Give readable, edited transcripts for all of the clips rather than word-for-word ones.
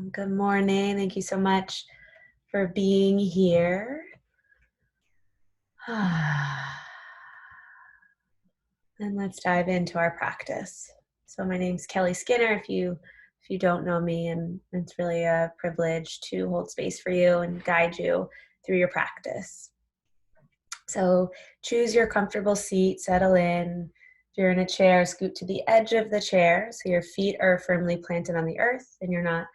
Good morning. Thank you so much for being here. And let's dive into our practice. So my name's Kelly Skinner. If you don't know me, and it's really a privilege to hold space for you and guide you through your practice. So choose your comfortable seat, settle in. If you're in a chair, scoot to the edge of the chair so your feet are firmly planted on the earth and you're not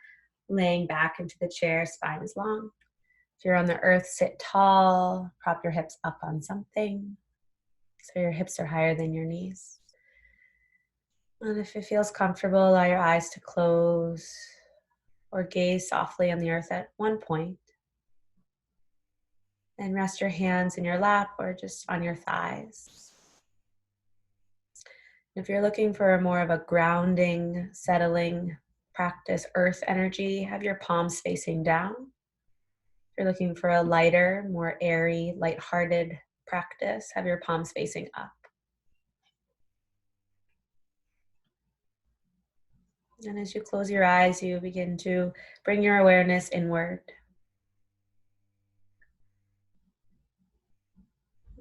laying back into the chair, spine is long. If you're on the earth, sit tall, prop your hips up on something so your hips are higher than your knees. And if it feels comfortable, allow your eyes to close or gaze softly on the earth at one point. And rest your hands in your lap or just on your thighs. If you're looking for more of a grounding, settling practice, earth energy, have your palms facing down. If you're looking for a lighter, more airy, lighthearted practice, have your palms facing up. And as you close your eyes, you begin to bring your awareness inward.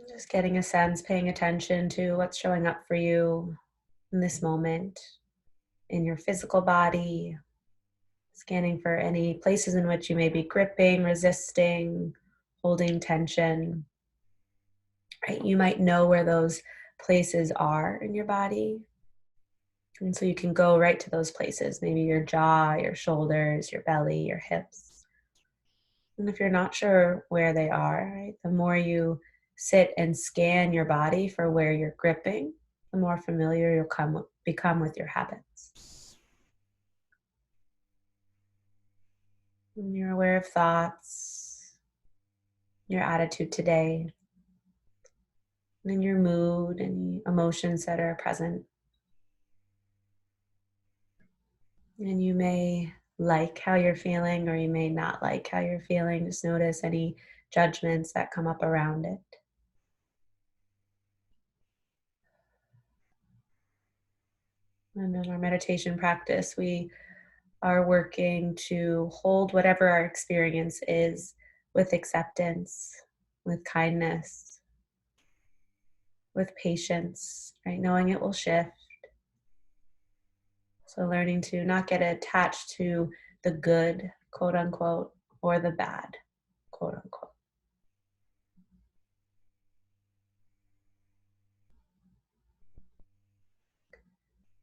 Just getting a sense, paying attention to what's showing up for you in this moment, in your physical body, scanning for any places in which you may be gripping, resisting, holding tension. Right? You might know where those places are in your body. And so you can go right to those places, maybe your jaw, your shoulders, your belly, your hips. And if you're not sure where they are, right, the more you sit and scan your body for where you're gripping, the more familiar you'll become with your habits. And you're aware of thoughts, your attitude today, and your mood and emotions that are present. And you may like how you're feeling, or you may not like how you're feeling. Just notice any judgments that come up around it. And in our meditation practice, we are working to hold whatever our experience is with acceptance, with kindness, with patience, right? Knowing it will shift. So learning to not get attached to the good, quote unquote, or the bad, quote unquote.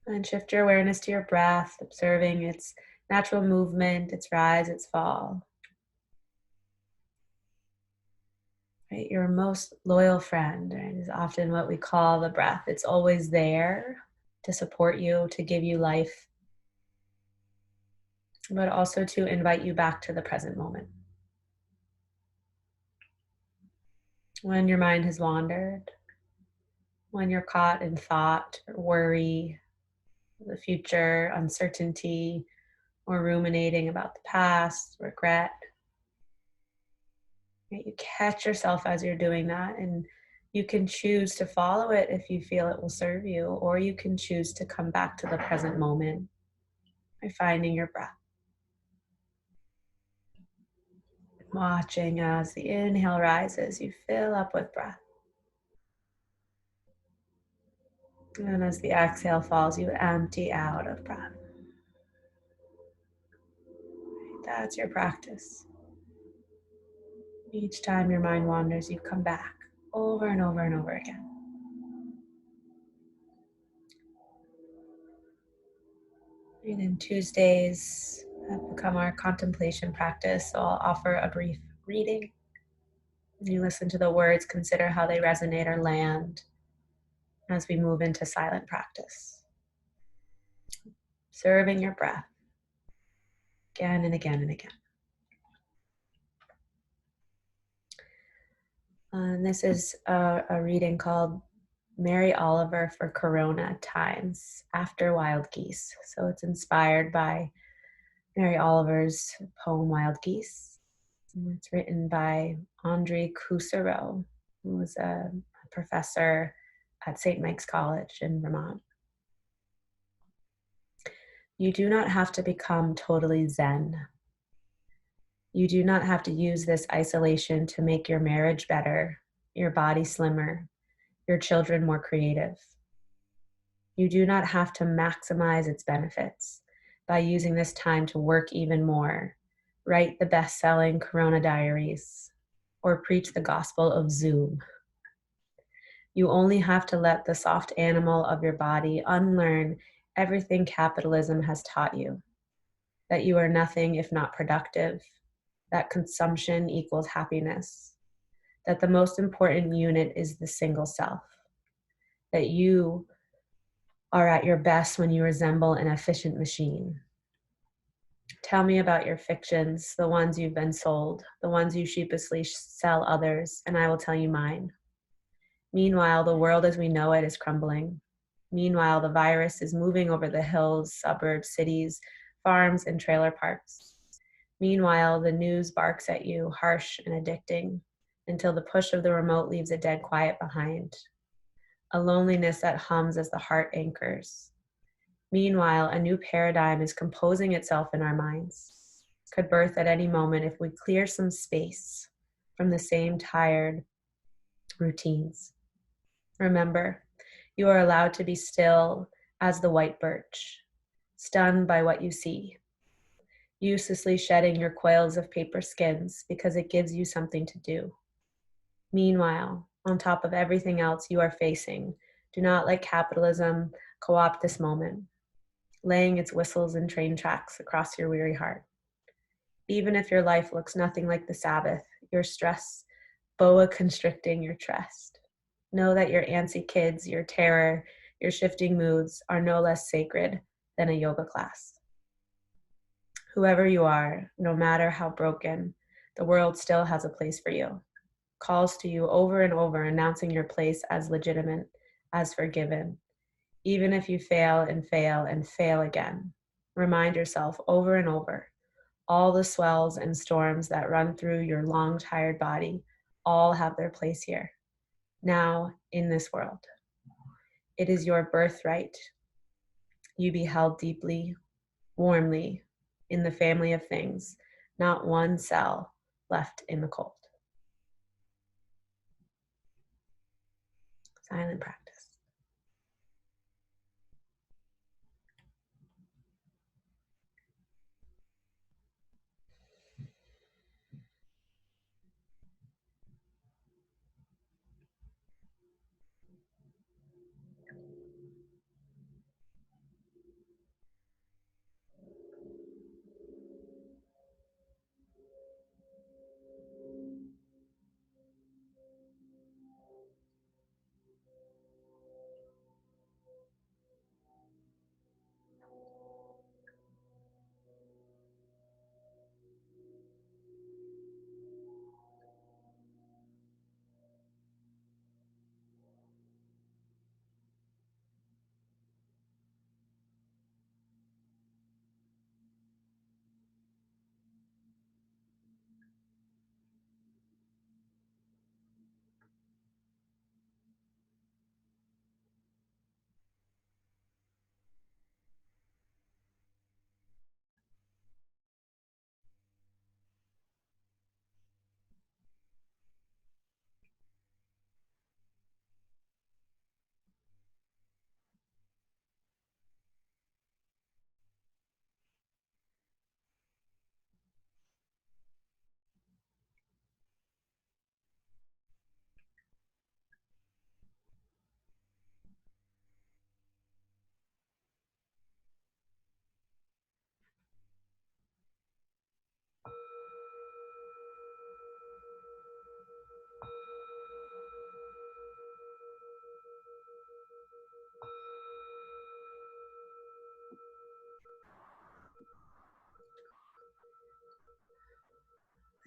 And shift your awareness to your breath, observing its natural movement, its rise, its fall. Right? Your most loyal friend, right, is often what we call the breath. It's always there to support you, to give you life, but also to invite you back to the present moment. When your mind has wandered, when you're caught in thought, or worry, the future, uncertainty, or ruminating about the past, regret, right? You catch yourself as you're doing that, and you can choose to follow it if you feel it will serve you, or you can choose to come back to the present moment by finding your breath. Watching as the inhale rises, you fill up with breath. And as the exhale falls, you empty out of breath. That's your practice. Each time your mind wanders, you come back over and over and over again. And then Tuesdays have become our contemplation practice, so I'll offer a brief reading. You listen to the words, consider how they resonate or land as we move into silent practice. Observing your breath again and again and again. And this is a reading called Mary Oliver for Corona Times After Wild Geese. So it's inspired by Mary Oliver's poem Wild Geese. And it's written by Andre Cousereau, who was a professor at St. Mike's College in Vermont. You do not have to become totally Zen. You do not have to use this isolation to make your marriage better, your body slimmer, your children more creative. You do not have to maximize its benefits by using this time to work even more, write the best-selling Corona diaries, or preach the gospel of Zoom. You only have to let the soft animal of your body unlearn everything capitalism has taught you, that you are nothing if not productive, that consumption equals happiness, that the most important unit is the single self, that you are at your best when you resemble an efficient machine. Tell me about your fictions, the ones you've been sold, the ones you sheepishly sell others, and I will tell you mine. Meanwhile, the world as we know it is crumbling. Meanwhile, the virus is moving over the hills, suburbs, cities, farms, and trailer parks. Meanwhile, the news barks at you, harsh and addicting, until the push of the remote leaves a dead quiet behind. A loneliness that hums as the heart anchors. Meanwhile, a new paradigm is composing itself in our minds, could birth at any moment if we clear some space from the same tired routines. Remember, you are allowed to be still as the white birch, stunned by what you see, uselessly shedding your coils of paper skins because it gives you something to do. Meanwhile, on top of everything else you are facing, do not let capitalism co-opt this moment, laying its whistles and train tracks across your weary heart. Even if your life looks nothing like the Sabbath, your stress boa constricting your chest. Know that your antsy kids, your terror, your shifting moods are no less sacred than a yoga class. Whoever you are, no matter how broken, the world still has a place for you. Calls to you over and over, announcing your place as legitimate, as forgiven. Even if you fail and fail and fail again, remind yourself over and over, all the swells and storms that run through your long, tired body all have their place here, now in this world. It is your birthright. You be held deeply, warmly, in the family of things, not one cell left in the cold. Silent practice.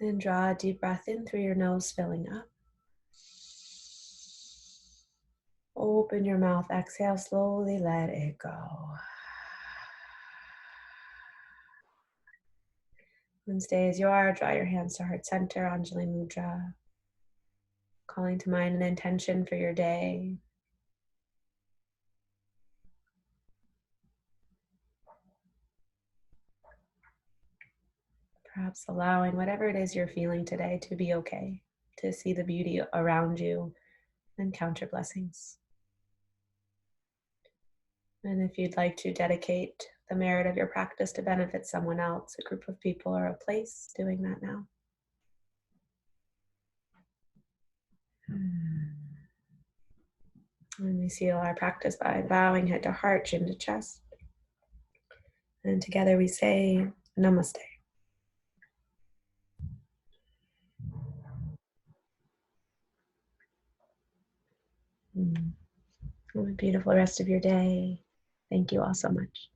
And draw a deep breath in through your nose, filling up. Open your mouth, exhale slowly, let it go. And stay as you are, draw your hands to heart center, Anjali Mudra. Calling to mind an intention for your day. Perhaps allowing whatever it is you're feeling today to be okay, to see the beauty around you and count your blessings. And if you'd like to dedicate the merit of your practice to benefit someone else, a group of people, or a place, doing that now. And we seal our practice by bowing head to heart, chin to chest. And together we say namaste. Have a beautiful rest of your day. Thank you all so much.